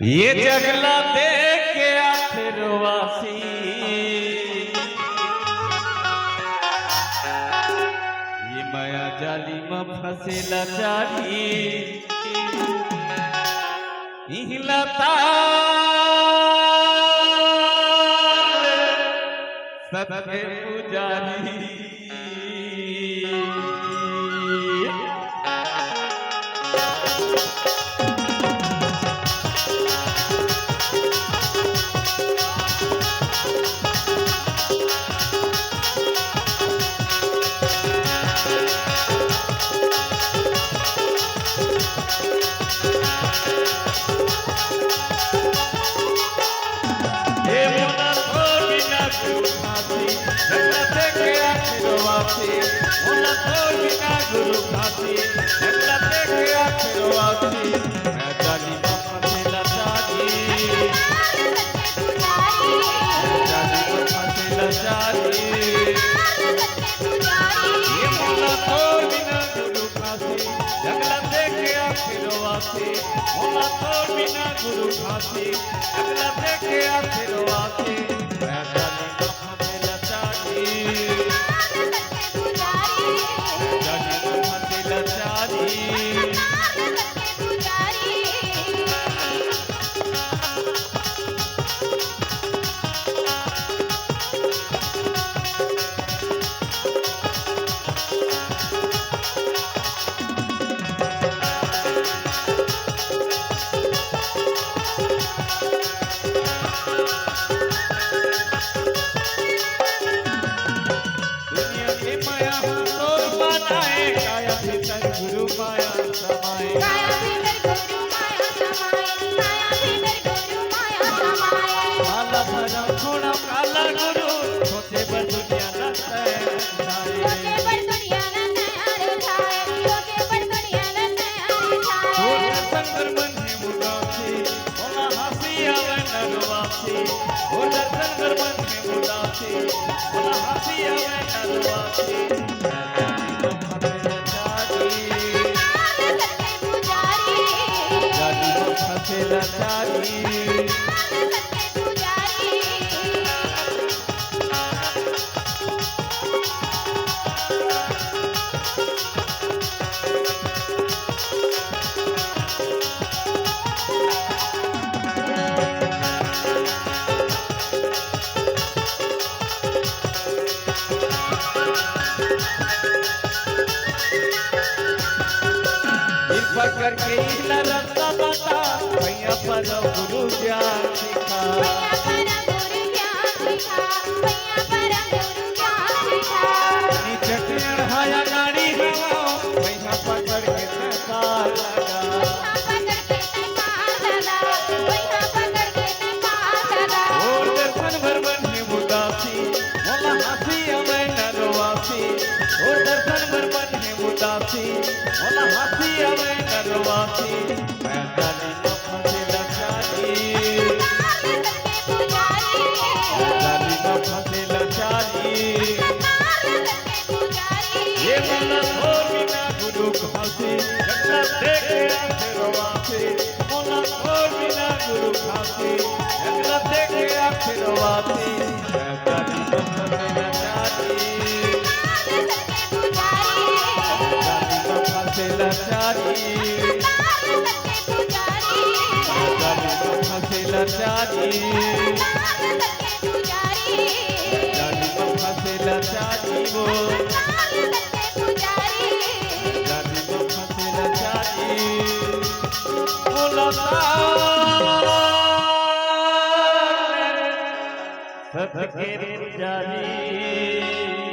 ये जगला देख के आखिरवासी ये माया जाली में फसेला जाली हिलता सबके पुजारी गुरु खाती मैं जाली में फसेला जाली ये मोला तोर बिना गुरु खाती जगला देखे आखिरवासी मोला तोर बिना गुरु खाती जगला देखे आखिरवासी मैं जाली में फसेला जाली गुरु माया समाए काया भीतर गुरु माया समाए काला भरा थोड़ा काला गुरु छोटे पर दुनिया न छोटे पर दुनिया न छोटे पर दुनिया न संगर मन है मुदासी बोला हंसी आवे नरवासी बोला संगर मन है मुदासी बोला हंसी आवे नरवासी फसेला जाली करके इला रास्ता बता भैया पर गुरु ज्ञान सिखा भैया पर गुरु ज्ञान सिखा भैया पर गुरु ज्ञान सिखा नी चटण हाया गाड़ी हवा भैया पकड़ के तकार लगा भैया पकड़ के तकार लगा भैया पकड़ के तकार लगा और दर्शन भर मन है मुदासी मोला हंसी हमें नरवासी और दर्शन भर मन है मुदासी मोला हंसी हमें नरवासी मैं जाली में फसेला जाली जाली में फसेला जाली ये मोला तोर बिना गुरु खाती जगला देखे आखिरवासी मोला तोर बिना गुरु खाती जगला देखे आखिरवासी मैं जाली में फसेला जाली फसेला जाली फसेला जाली जाली में फसेला जाली वो जाली में फसेला जाली बोला सत के जाली